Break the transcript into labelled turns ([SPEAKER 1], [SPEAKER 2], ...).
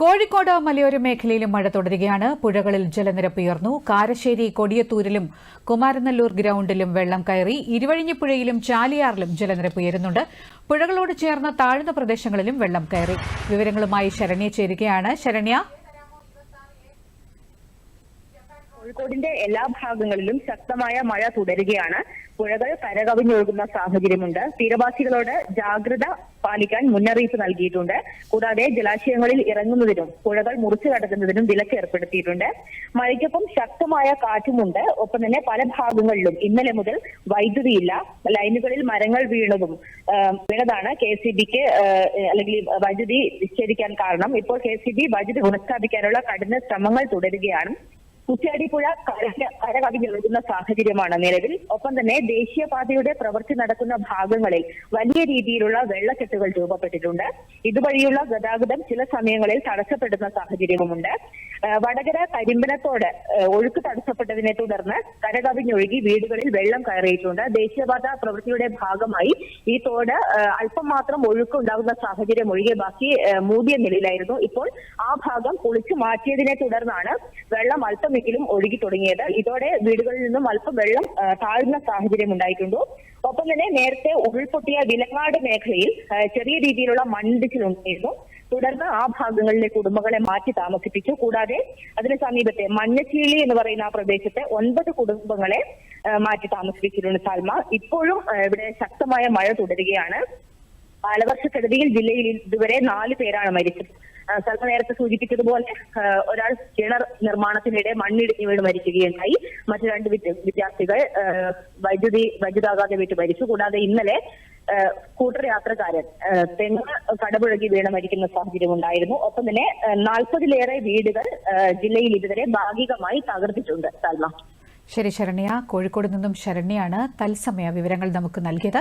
[SPEAKER 1] കോഴിക്കോട് മലയോര മേഖലയിലും മഴ തുടരുകയാണ്. പുഴകളിൽ ജലനിരപ്പ് ഉയർന്നു. കാരശ്ശേരി കൊടിയത്തൂരിലും കുമാരനല്ലൂർ ഗ്രൌണ്ടിലും വെള്ളം കയറി. ഇരുവഴിഞ്ഞിപ്പുഴയിലും ചാലിയാറിലും ജലനിരപ്പ് ഉയരുന്നുണ്ട്. പുഴകളോട് ചേർന്ന താഴ്ന്ന പ്രദേശങ്ങളിലും വെള്ളം കയറി. വിവരങ്ങളുമായി ശരണ്യ ചേരുകയാണ്. ശരണ്യ,
[SPEAKER 2] കോഴിക്കോടിന്റെ എല്ലാ ഭാഗങ്ങളിലും ശക്തമായ മഴ തുടരുകയാണ്. പുഴകൾ കരകവിഞ്ഞൊഴുകുന്ന സാഹചര്യമുണ്ട്. തീരവാസികളോട് ജാഗ്രത പാലിക്കാൻ മുന്നറിയിപ്പ് നൽകിയിട്ടുണ്ട്. കൂടാതെ ജലാശയങ്ങളിൽ ഇറങ്ങുന്നതിനും പുഴകൾ മുറിച്ചു കടക്കുന്നതിനും വിലക്ക് ഏർപ്പെടുത്തിയിട്ടുണ്ട്. മഴയ്ക്കൊപ്പം ശക്തമായ കാറ്റുമുണ്ട്. ഒപ്പം തന്നെ പല ഭാഗങ്ങളിലും ഇന്നലെ മുതൽ വൈദ്യുതിയില്ല. ലൈനുകളിൽ മരങ്ങൾ വീണതാണ് KCBക്ക് അല്ലെങ്കിൽ വൈദ്യുതി വിച്ഛേദിക്കാൻ കാരണം. ഇപ്പോൾ KCB വൈദ്യുതി പുനഃസ്ഥാപിക്കാനുള്ള കഠിന ശ്രമങ്ങൾ തുടരുകയാണ്. കുറ്റ്യാടിപ്പുഴ കരകവിഞ്ഞൊഴുകുന്ന സാഹചര്യമാണ് നിലവിൽ. ഒപ്പം തന്നെ ദേശീയപാതയുടെ പ്രവൃത്തി നടക്കുന്ന ഭാഗങ്ങളിൽ വലിയ രീതിയിലുള്ള വെള്ളക്കെട്ടുകൾ രൂപപ്പെട്ടിട്ടുണ്ട്. ഇതുവഴിയുള്ള ഗതാഗതം ചില സമയങ്ങളിൽ തടസ്സപ്പെടുന്ന സാഹചര്യവുമുണ്ട്. വടകര കരിമ്പനത്തോട് ഒഴുക്ക് തടസ്സപ്പെട്ടതിനെ തുടർന്ന് കരകവിഞ്ഞൊഴുകി വീടുകളിൽ വെള്ളം കയറിയിട്ടുണ്ട്. ദേശീയപാത പ്രവൃത്തിയുടെ ഭാഗമായി ഈ തോട് അല്പം മാത്രം ഒഴുക്കുണ്ടാകുന്ന സാഹചര്യം ഒഴികെ ബാക്കി മൂടിയ നിലയിലായിരുന്നു. ഇപ്പോൾ ആ ഭാഗം പൊളിച്ചു മാറ്റിയതിനെ തുടർന്നാണ് വെള്ളം അല്പമെങ്കിലും ഒഴുകി തുടങ്ങിയത്. ഇതോടെ വീടുകളിൽ നിന്നും അല്പം വെള്ളം താഴ്ന്ന സാഹചര്യം ഉണ്ടായിട്ടുണ്ട്. ഒപ്പം തന്നെ നേരത്തെ ഉരുൾപൊട്ടിയ വിലങ്ങാട് മേഖലയിൽ ചെറിയ രീതിയിലുള്ള മണ്ണിടിച്ചിലുണ്ടായിരുന്നു. തുടർന്ന് ആ ഭാഗങ്ങളിലെ കുടുംബങ്ങളെ മാറ്റി താമസിപ്പിച്ചു. കൂടാതെ അതിന് സമീപത്തെ മഞ്ഞച്ചീളി എന്ന് പറയുന്ന ആ പ്രദേശത്തെ 9 കുടുംബങ്ങളെ മാറ്റി താമസിപ്പിച്ചിട്ടുണ്ട്. സൽമ, ഇപ്പോഴും ഇവിടെ ശക്തമായ മഴ തുടരുകയാണ്. കാലവർഷക്കെടുതിയിൽ ജില്ലയിൽ ഇതുവരെ 4 പേരാണ് മരിച്ചത്. സൽമ നേരത്തെ സൂചിപ്പിച്ചതുപോലെ ഒരാൾ കിണർ നിർമ്മാണത്തിനിടെ മണ്ണിടിഞ്ഞു വീണ് മരിക്കുകയുണ്ടായി. മറ്റു 2 വിദ്യാർത്ഥികൾ വൈദ്യുതാഘാതം വീട്ട് മരിച്ചു. കൂടാതെ ഇന്നലെ സ്കൂട്ടർ യാത്രക്കാരൻ തെങ്ങ് കടപുഴകി വീണ് മരിക്കുന്ന സാഹചര്യം ഉണ്ടായിരുന്നു. ഒപ്പം തന്നെ 40-ലേറെ വീടുകൾ ജില്ലയിൽ ഇതുവരെ ഭാഗികമായി തകർത്തിട്ടുണ്ട്. സൽമ.
[SPEAKER 1] ശരി ശരണ്യ, കോഴിക്കോട് നിന്നും ശരണ്യാണ് തത്സമയ വിവരങ്ങൾ നമുക്ക് നൽകിയത്.